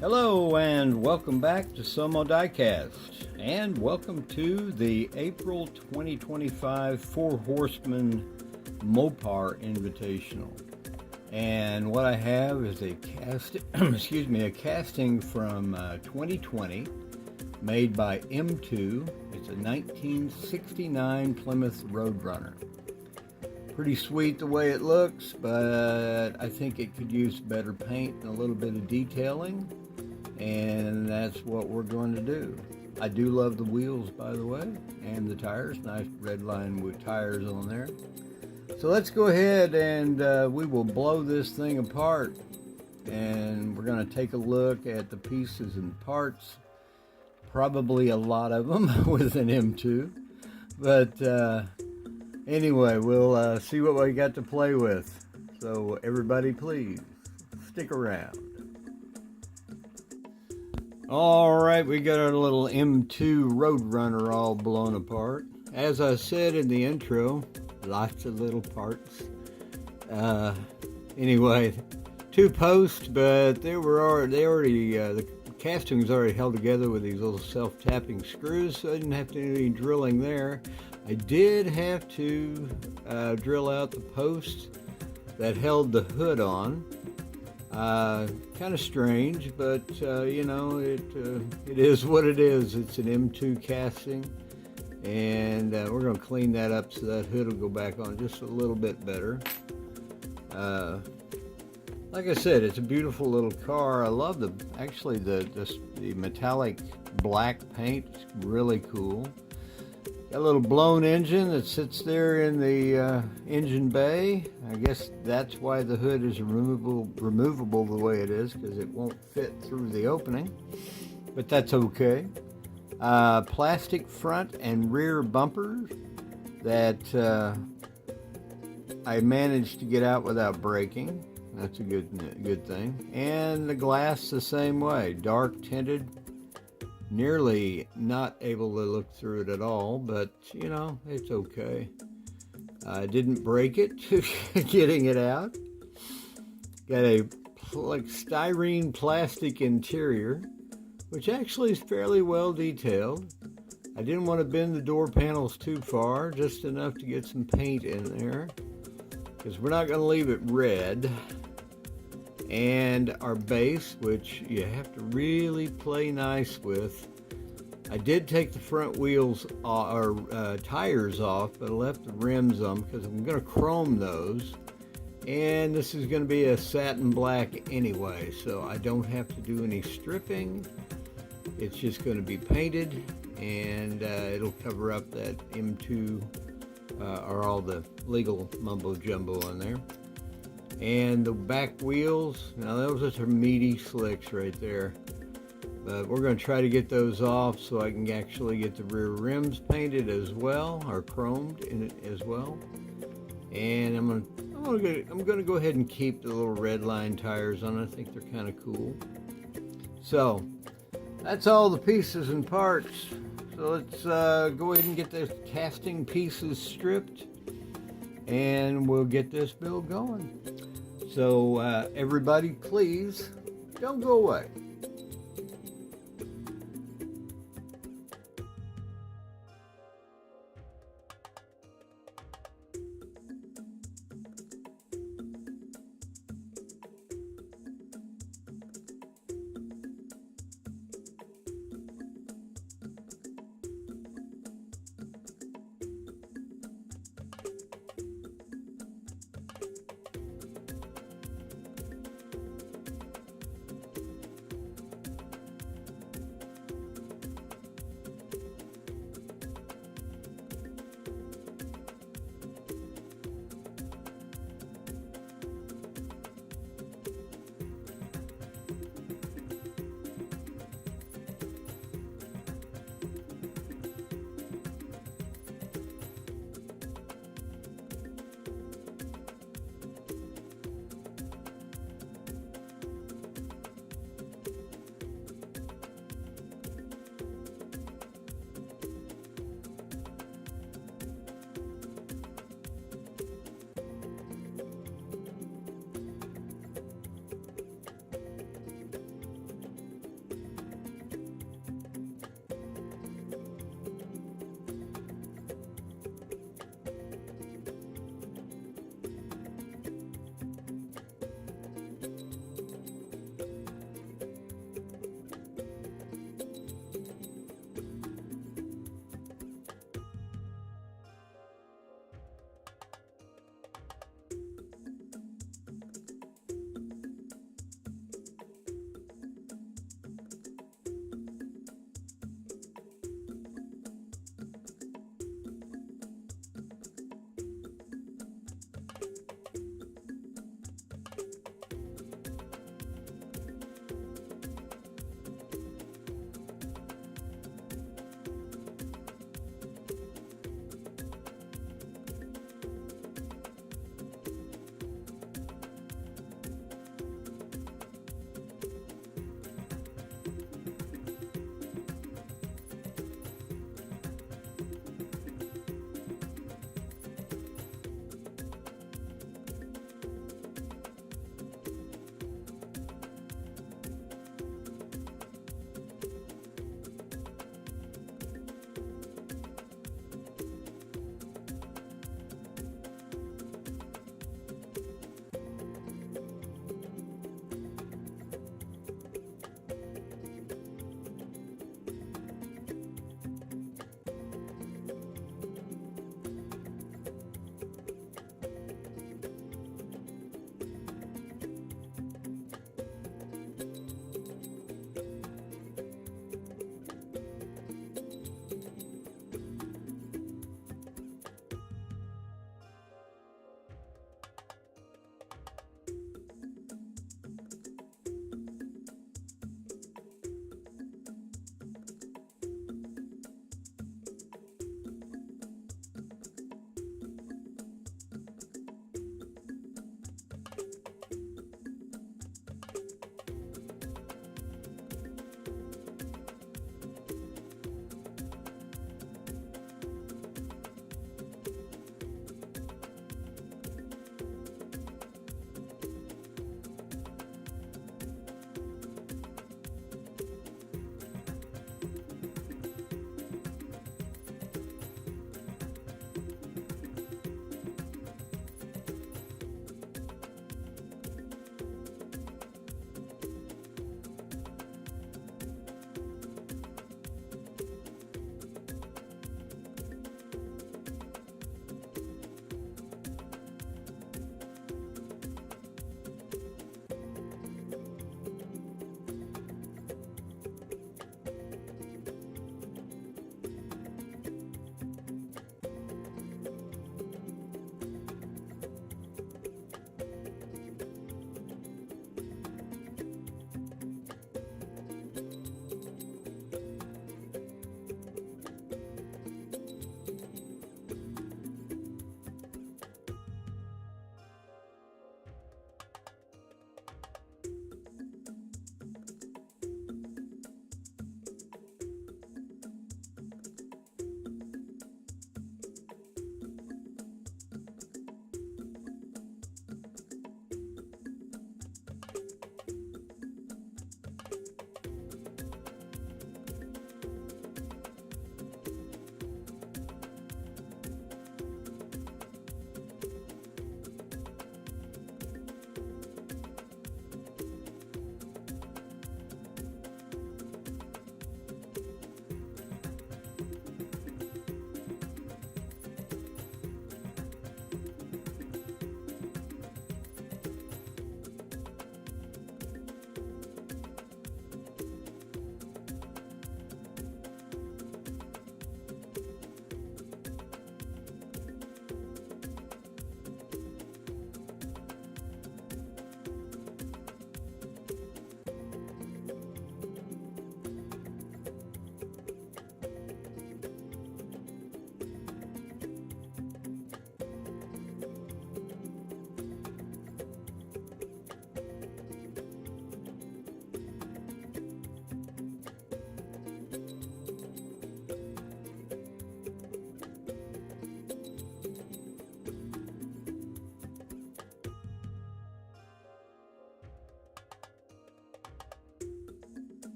Hello and welcome back to Somo Diecast, and welcome to the April 2025 Four Horsemen Mopar Invitational. And what I have is a casting from 2020 made by M2. It's a 1969 Plymouth Roadrunner. Pretty sweet the way it looks, but I think it could use better paint and a little bit of detailing. And that's what we're going to do. I do love the wheels, by the way, and the tires. Nice red line with tires on there. So let's go ahead and we will blow this thing apart. And we're going to take a look at the pieces and parts. Probably a lot of them with an M2. But anyway, we'll see what we got to play with. So everybody, please stick around. Alright, we got our little M2 Roadrunner all blown apart. As I said in the intro, lots of little parts. Anyway, two posts, but the casting was already held together with these little self-tapping screws, so I didn't have to do any drilling there. I did have to drill out the post that held the hood on. Kind of strange, but you know, it is what it is. It's an M2 casting, and we're going to clean that up so that hood will go back on just a little bit better. Like I said, it's a beautiful little car. I love the metallic black paint. It's really cool. Got a little blown engine that sits there in the engine bay. I guess that's why the hood is removable the way it is, because it won't fit through the opening. But that's okay. Plastic front and rear bumpers that I managed to get out without breaking. That's a good thing. And the glass the same way, dark tinted. Nearly not able to look through it at all, but you know, it's okay. I didn't break it getting it out. Got a like styrene plastic interior, which actually is fairly well detailed. I didn't want to bend the door panels too far, just enough to get some paint in there, because we're not going to leave it red. And our base, which you have to really play nice with. I did take the front wheels or tires off, but I left the rims on because I'm going to chrome those. And this is going to be a satin black anyway, so I don't have to do any stripping. It's just going to be painted, and it'll cover up that M2 or all the legal mumbo jumbo on there. And the back wheels, now those are meaty slicks right there. But we're going to try to get those off so I can actually get the rear rims painted as well, or chromed in it as well. And I'm going to go ahead and keep the little red line tires on. I think they're kind of cool. So that's all the pieces and parts. So let's go ahead and get the casting pieces stripped, and we'll get this build going. So everybody, please don't go away.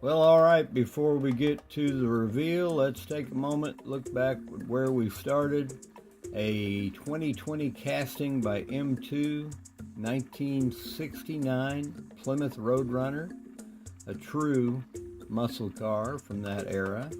Well, all right, before we get to the reveal, let's take a moment, look back at where we started. A 2020 casting by M2, 1969 Plymouth Roadrunner, a true muscle car from that era.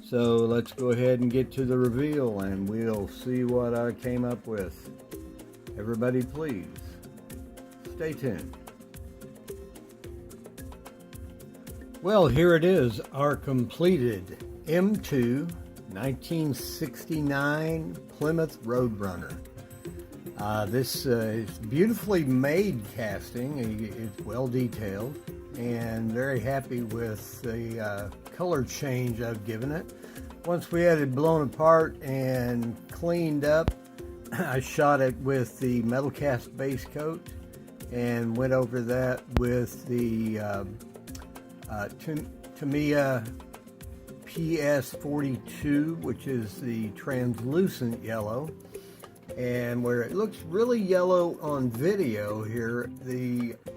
So let's go ahead and get to the reveal and we'll see what I came up with. Everybody please, stay tuned. Well, here it is, our completed M2 1969 Plymouth Roadrunner. This is beautifully made casting. It's well detailed, and very happy with the color change I've given it. Once we had it blown apart and cleaned up, I shot it with the metal cast base coat and went over that with the Tamiya PS42, which is the translucent yellow, and where it looks really yellow on video here,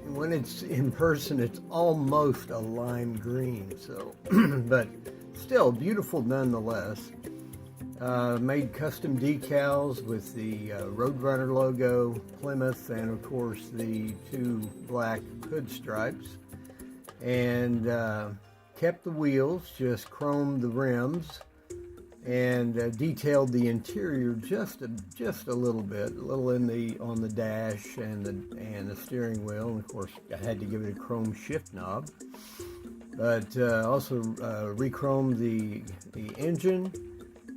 when it's in person it's almost a lime green, so but still beautiful nonetheless. Made custom decals with the Roadrunner logo, Plymouth, and of course the two black hood stripes, and kept the wheels, just chromed the rims, and detailed the interior just a little bit, on the dash and the steering wheel. And of course, I had to give it a chrome shift knob, but also re-chromed the engine.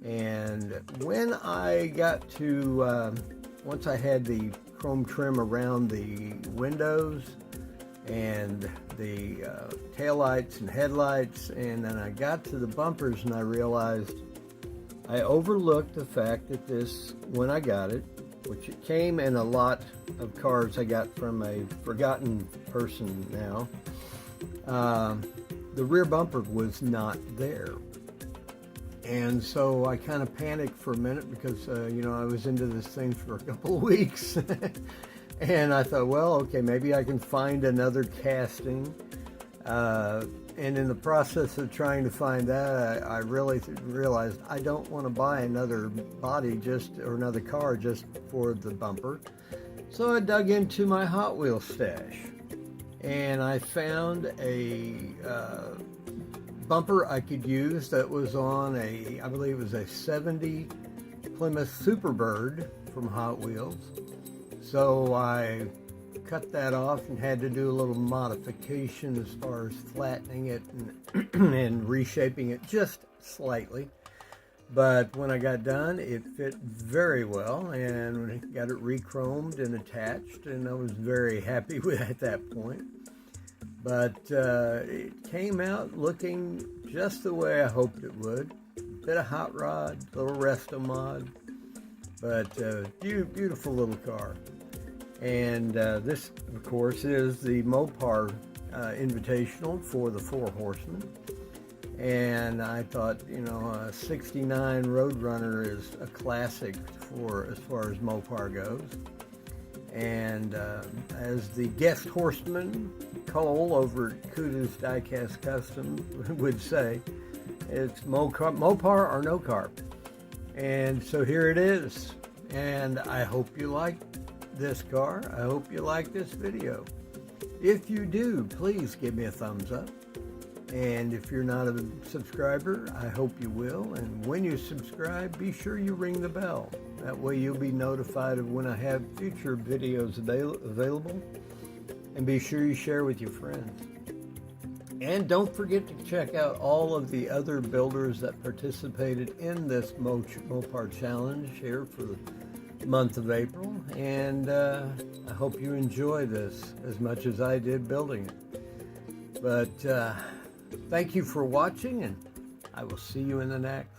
And when I got to once I had the chrome trim around the windows and the taillights and headlights, and then I got to the bumpers and I realized I overlooked the fact that this, when I got it, which it came in a lot of cars I got from a forgotten person now, the rear bumper was not there. And so I kind of panicked for a minute because, I was into this thing for a couple of weeks. And I thought, well, okay, maybe I can find another casting. And in the process of trying to find that, I really realized I don't want to buy another body or another car just for the bumper. So I dug into my Hot Wheels stash, and I found a bumper I could use that was on I believe it was a 70 Plymouth Superbird from Hot Wheels. So I cut that off and had to do a little modification as far as flattening it and reshaping it just slightly. But when I got done, it fit very well, and got it re-chromed and attached, and I was very happy with it at that point. But it came out looking just the way I hoped it would. Bit of hot rod, little resto mod, but beautiful little car. And this, of course, is the Mopar Invitational for the Four Horsemen. And I thought, a 69 Roadrunner is a classic as far as Mopar goes. And as the guest horseman, Cole over at Kudos Diecast Custom would say, it's Mopar or no carb. And so here it is. And I hope you like this car. I hope you like this video. If you do, please give me a thumbs up. And if you're not a subscriber, I hope you will. And when you subscribe, be sure you ring the bell. That way you'll be notified of when I have future videos available. And be sure you share with your friends. And don't forget to check out all of the other builders that participated in this Mopar Challenge here for the month of April. And I hope you enjoy this as much as I did building it. But thank you for watching, and I will see you in the next.